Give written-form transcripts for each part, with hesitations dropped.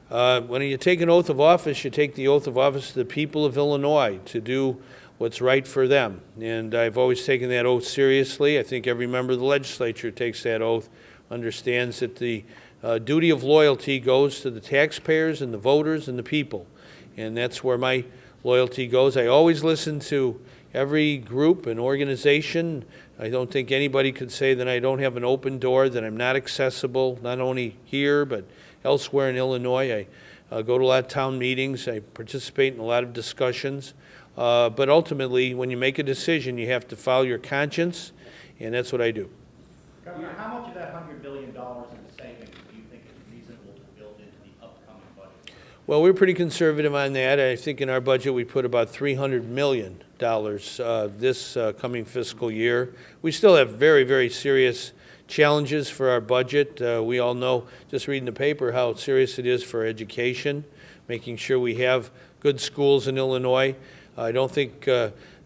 When you take an oath of office, you take the oath of office to the people of Illinois to do what's right for them. And I've always taken that oath seriously. I think every member of the legislature takes that oath, understands that the duty of loyalty goes to the taxpayers and the voters and the people. And that's where my loyalty goes. I always listen to every group and organization. I don't think anybody could say that I don't have an open door, that I'm not accessible, not only here, but elsewhere in Illinois. I go to a lot of town meetings. I participate in a lot of discussions. But ultimately, when you make a decision, you have to follow your conscience, and that's what I do. Governor, how much of that $100 billion in savings do you think is reasonable to build into the upcoming budget? Well, we're pretty conservative on that. I think in our budget we put about $300 million this coming fiscal year. We still have very, very serious challenges for our budget. We all know, just reading the paper, how serious it is for education, making sure we have good schools in Illinois. I don't think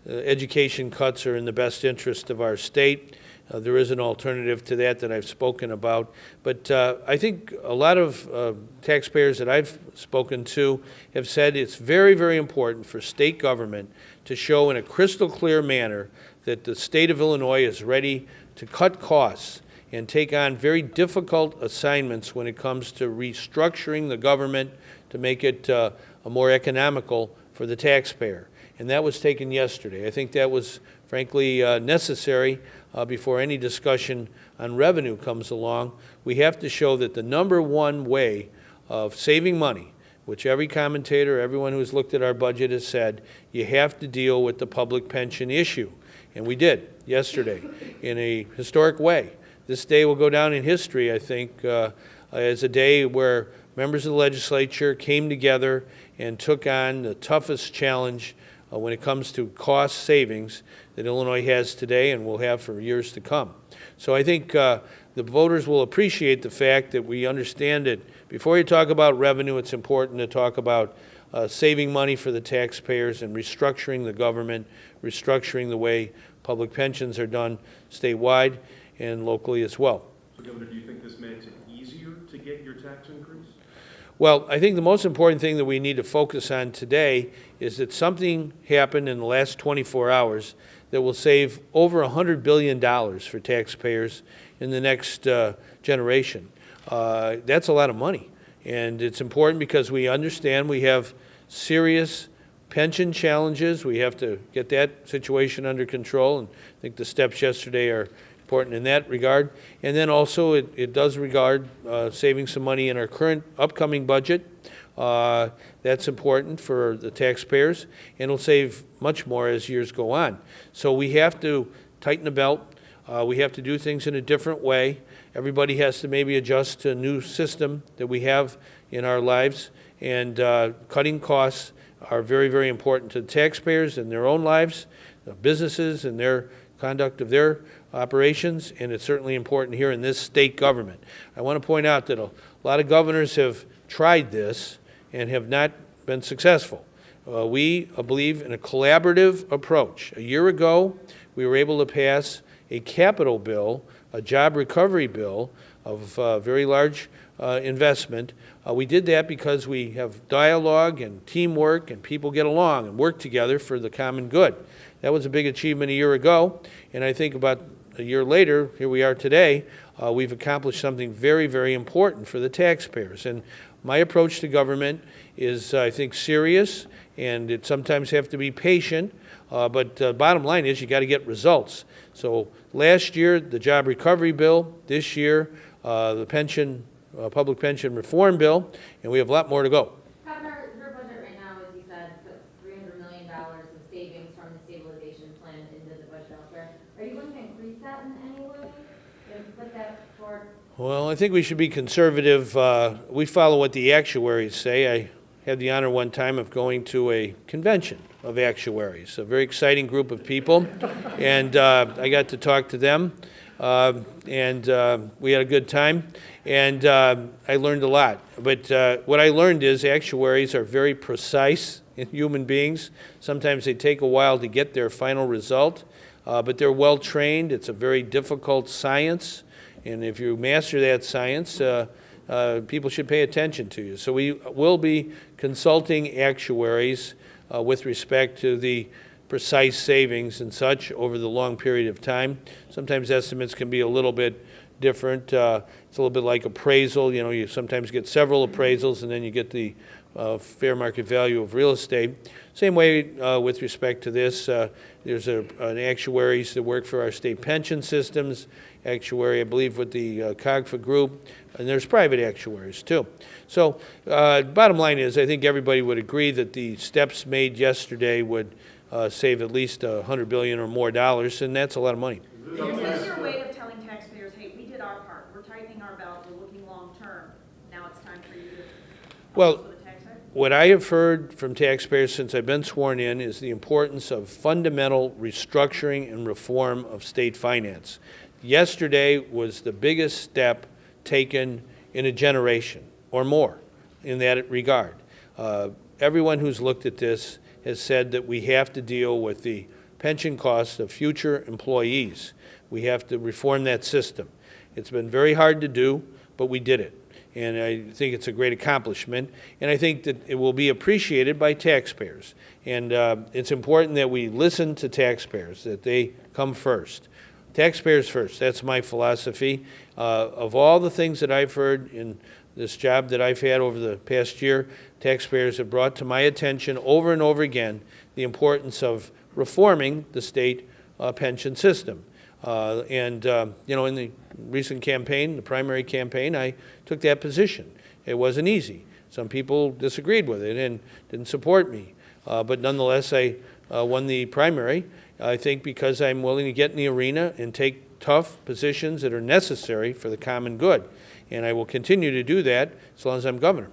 education cuts are in the best interest of our state. There is an alternative to that I've spoken about. But I think a lot of taxpayers that I've spoken to have said it's very, very important for state government to show in a crystal clear manner that the state of Illinois is ready to cut costs and take on very difficult assignments when it comes to restructuring the government to make it more economical for the taxpayer. And that was taken yesterday. I think that was, frankly, necessary before any discussion on revenue comes along. We have to show that the number one way of saving money, which every commentator, everyone who's looked at our budget has said, you have to deal with the public pension issue. And we did yesterday in a historic way. This day will go down in history, I think, as a day where members of the legislature came together and took on the toughest challenge when it comes to cost savings that Illinois has today and will have for years to come. So I think the voters will appreciate the fact that we understand that before you talk about revenue, it's important to talk about saving money for the taxpayers and restructuring the government, restructuring the way public pensions are done statewide and locally as well. So, Governor, do you think this makes it easier to get your tax increase? Well, I think the most important thing that we need to focus on today is that something happened in the last 24 hours that will save over $100 billion for taxpayers in the next generation. That's a lot of money. And it's important because we understand we have serious pension challenges. We have to get that situation under control, and I think the steps yesterday are important in that regard. And then also it does regard saving some money in our current upcoming budget. That's important for the taxpayers, and it'll save much more as years go on. So we have to tighten the belt. We have to do things in a different way. Everybody has to maybe adjust to a new system that we have in our lives, and cutting costs are very, very important to the taxpayers in their own lives, the businesses and their conduct of their operations, and it's certainly important here in this state government. I want to point out that a lot of governors have tried this and have not been successful. We believe in a collaborative approach. A year ago, we were able to pass a capital bill, a job recovery bill of very large investment. We did that because we have dialogue and teamwork, and people get along and work together for the common good. That was a big achievement a year ago, and I think about a year later, here we are today, we've accomplished something very, very important for the taxpayers. And my approach to government is, I think, serious, and it sometimes have to be patient, but the bottom line is you got to get results. So last year, the job recovery bill, this year, the pension, public pension reform bill, and we have a lot more to go. Governor, your budget right now, as you said, puts $300 million of savings from the stabilization plan into the budget elsewhere. Are you going to increase that in any way and put that toward? Well, I think we should be conservative. We follow what the actuaries say. I had the honor one time of going to a convention of actuaries, a very exciting group of people, and I got to talk to them, and we had a good time, and I learned a lot. But what I learned is actuaries are very precise in human beings. Sometimes they take a while to get their final result, but they're well trained. It's a very difficult science, and if you master that science, people should pay attention to you. So we will be consulting actuaries with respect to the precise savings and such over the long period of time. Sometimes estimates can be a little bit different. It's a little bit like appraisal. You know, you sometimes get several appraisals and then you get the fair market value of real estate. Same way with respect to this. There's an actuaries that work for our state pension systems, actuary, I believe, with the COGFA group, and there's private actuaries too. So bottom line is, I think everybody would agree that the steps made yesterday would save at least $100 billion or more dollars, and that's a lot of money. Is this your way of telling taxpayers, hey, we did our part, we're tightening our belt, we're looking long-term, now it's time for you to Well, for the tax hike? what I have heard from taxpayers since I've been sworn in is the importance of fundamental restructuring and reform of state finance. Yesterday was the biggest step taken in a generation or more in that regard. Everyone who's looked at this has said that we have to deal with the pension costs of future employees. We have to reform that system. It's been very hard to do, but we did it. And I think it's a great accomplishment. And I think that it will be appreciated by taxpayers. And it's important that we listen to taxpayers, that they come first. Taxpayers first, that's my philosophy. Of all the things that I've heard in this job that I've had over the past year, taxpayers have brought to my attention over and over again the importance of reforming the state pension system. You know, in the recent campaign, the primary campaign, I took that position. It wasn't easy. Some people disagreed with it and didn't support me. But nonetheless, I won the primary, I think, because I'm willing to get in the arena and take tough positions that are necessary for the common good. And I will continue to do that as long as I'm governor.